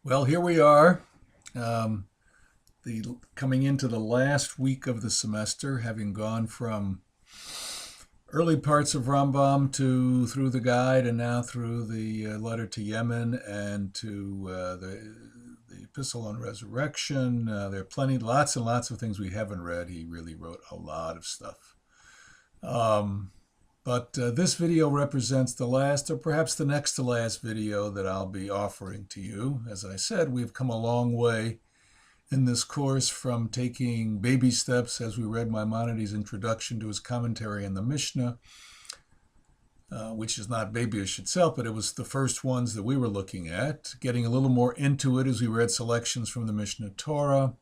Well, here we are, coming into the last week of the semester, having gone from early parts of Rambam to through the guide, and now through the letter to Yemen and to the epistle on resurrection. There are lots and lots of things we haven't read. He really wrote a lot of stuff. Um, but this video represents the last, or perhaps the next to last video that I'll be offering to you. As I said, we've come a long way in this course from taking baby steps as we read Maimonides' introduction to his commentary on the Mishnah, which is not babyish itself, but it was the first ones that we were looking at, getting a little more into it as we read selections from the Mishnah Torah,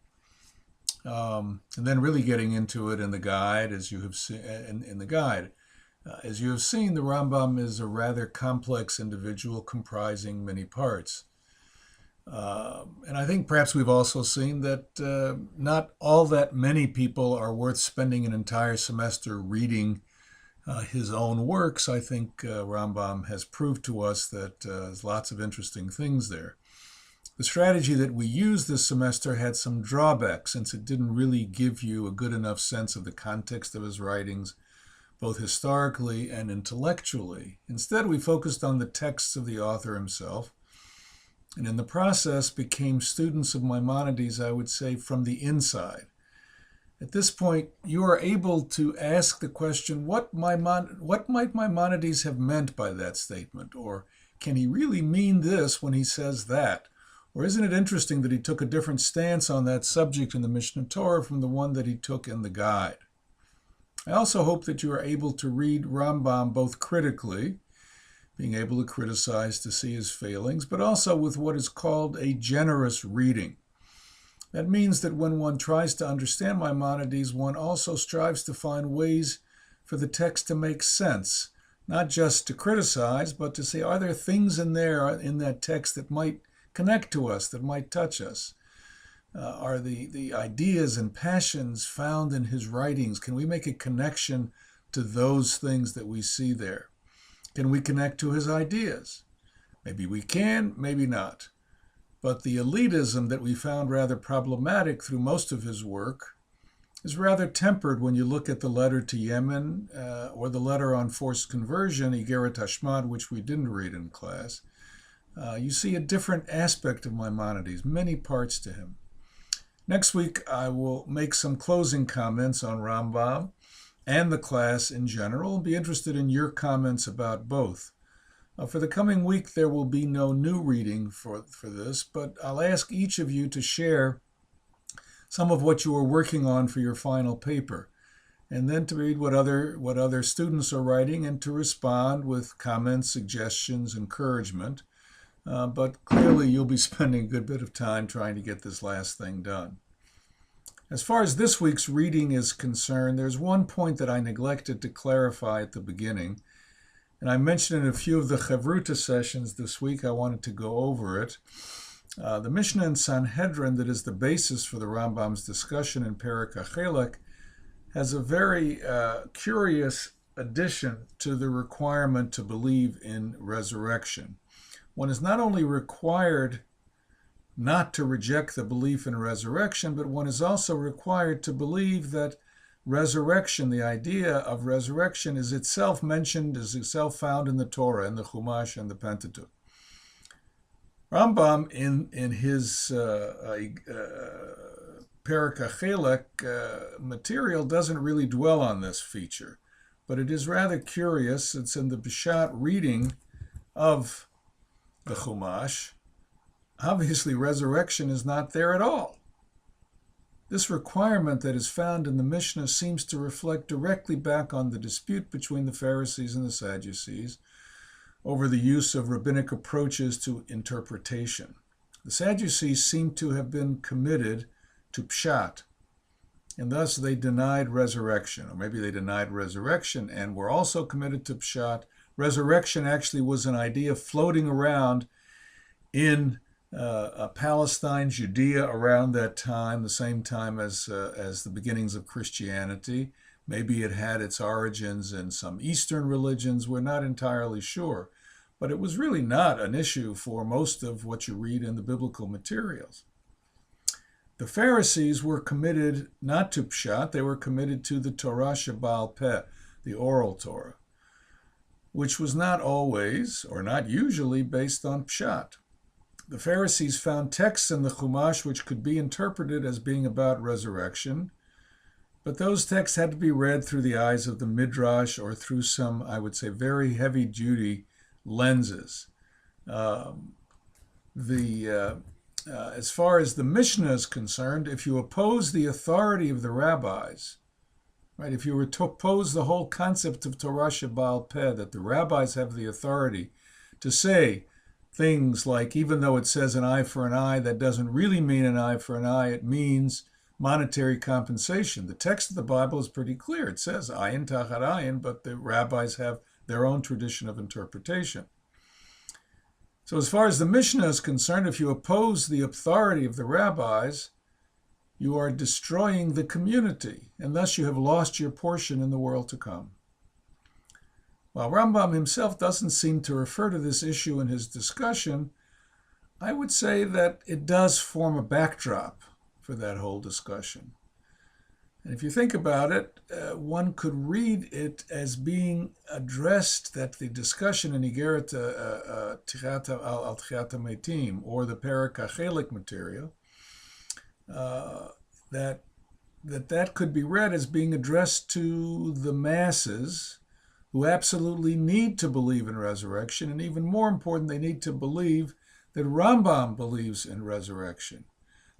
and then really getting into it in the guide, as you have seen in the guide. As you have seen, the Rambam is a rather complex individual comprising many parts. And I think perhaps we've also seen that not all that many people are worth spending an entire semester reading his own works. I think Rambam has proved to us that there's lots of interesting things there. The strategy that we used this semester had some drawbacks, since it didn't really give you a good enough sense of the context of his writings, both historically and intellectually. Instead, we focused on the texts of the author himself, and in the process became students of Maimonides, I would say, from the inside. At this point, you are able to ask the question, what might Maimonides have meant by that statement? Or can he really mean this when he says that? Or isn't it interesting that he took a different stance on that subject in the Mishnah Torah from the one that he took in the guide? I also hope that you are able to read Rambam both critically, being able to criticize to see his failings, but also with what is called a generous reading. That means that when one tries to understand Maimonides, one also strives to find ways for the text to make sense, not just to criticize, but to say, are there things in there in that text that might connect to us, that might touch us? Are the ideas and passions found in his writings, can we make a connection to those things that we see there? Can we connect to his ideas? Maybe we can, maybe not. But the elitism that we found rather problematic through most of his work is rather tempered when you look at the letter to Yemen or the letter on forced conversion, Igeret Hashmad, which we didn't read in class. You see a different aspect of Maimonides, many parts to him. Next week, I will make some closing comments on Rambam and the class in general, and be interested in your comments about both. For the coming week, there will be no new reading for this, but I'll ask each of you to share some of what you are working on for your final paper, and then to read what other students are writing and to respond with comments, suggestions, encouragement. But clearly you'll be spending a good bit of time trying to get this last thing done. As far as this week's reading is concerned, there's one point that I neglected to clarify at the beginning, and I mentioned in a few of the Chavruta sessions this week. I wanted to go over it. The Mishnah in Sanhedrin, that is the basis for the Rambam's discussion in Perek HaChelek, has a very curious addition to the requirement to believe in resurrection. One is not only required not to reject the belief in resurrection, but one is also required to believe that resurrection, the idea of resurrection, is itself mentioned, is itself found in the Torah, in the Chumash and the Pentateuch. Rambam, in his Perek HaChelek material, doesn't really dwell on this feature, but it is rather curious. It's in the Peshat reading of the Chumash. Obviously, resurrection is not there at all. This requirement that is found in the Mishnah seems to reflect directly back on the dispute between the Pharisees and the Sadducees over the use of rabbinic approaches to interpretation. The Sadducees seem to have been committed to Pshat, and thus they denied resurrection, or maybe they denied resurrection and were also committed to Pshat. Resurrection actually was an idea floating around in Palestine, Judea around that time, the same time as the beginnings of Christianity. Maybe it had its origins in some Eastern religions. We're not entirely sure. but it was really not an issue for most of what you read in the biblical materials. The Pharisees were committed not to Pshat, they were committed to the Torah Shebaal Peh, the oral Torah, which was not always, or not usually, based on Pshat. The Pharisees found texts in the Chumash which could be interpreted as being about resurrection, but those texts had to be read through the eyes of the Midrash or through some, I would say, very heavy-duty lenses. As far as the Mishnah is concerned, if you oppose the authority of the rabbis, right, if you were to oppose the whole concept of Torah Shebaal Peh, that the rabbis have the authority to say things like, even though it says an eye for an eye, that doesn't really mean an eye for an eye, it means monetary compensation. The text of the Bible is pretty clear. It says ayin tachat ayin, but the rabbis have their own tradition of interpretation. So as far as the Mishnah is concerned, if you oppose the authority of the rabbis, you are destroying the community, and thus you have lost your portion in the world to come. While Rambam himself doesn't seem to refer to this issue in his discussion, I would say that it does form a backdrop for that whole discussion. And if you think about it, one could read it as being addressed, that the discussion in Igeret Tichat al Tchiat HaMetim, or the Perek HaChelik material, that could be read as being addressed to the masses who absolutely need to believe in resurrection, and even more important, they need to believe that Rambam believes in resurrection.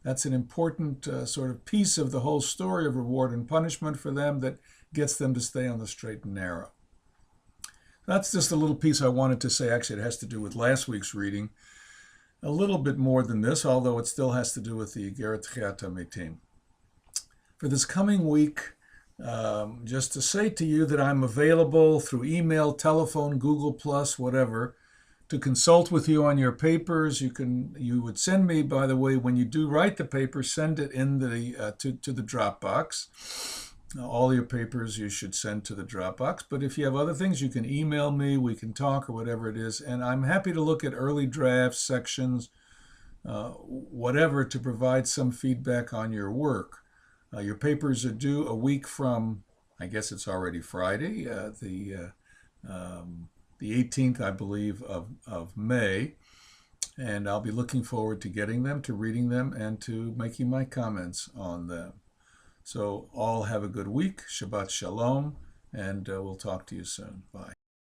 That's an important sort of piece of the whole story of reward and punishment for them that gets them to stay on the straight and narrow. That's just a little piece I wanted to say. Actually, it has to do with last week's reading. A little bit more than this, although it still has to do with the Igeret Tichat HaMetim. For this coming week, just to say to you that I'm available through email, telephone, Google+, whatever, to consult with you on your papers. You would send me, by the way, when you do write the paper, send it in the to the Dropbox. All your papers you should send to the Dropbox. But if you have other things, you can email me, we can talk, or whatever it is. And I'm happy to look at early drafts, sections, whatever, to provide some feedback on your work. Your papers are due a week from, I guess it's already Friday, the 18th, I believe, of May. And I'll be looking forward to getting them, to reading them, and to making my comments on them. So all have a good week. Shabbat Shalom, and we'll talk to you soon. Bye.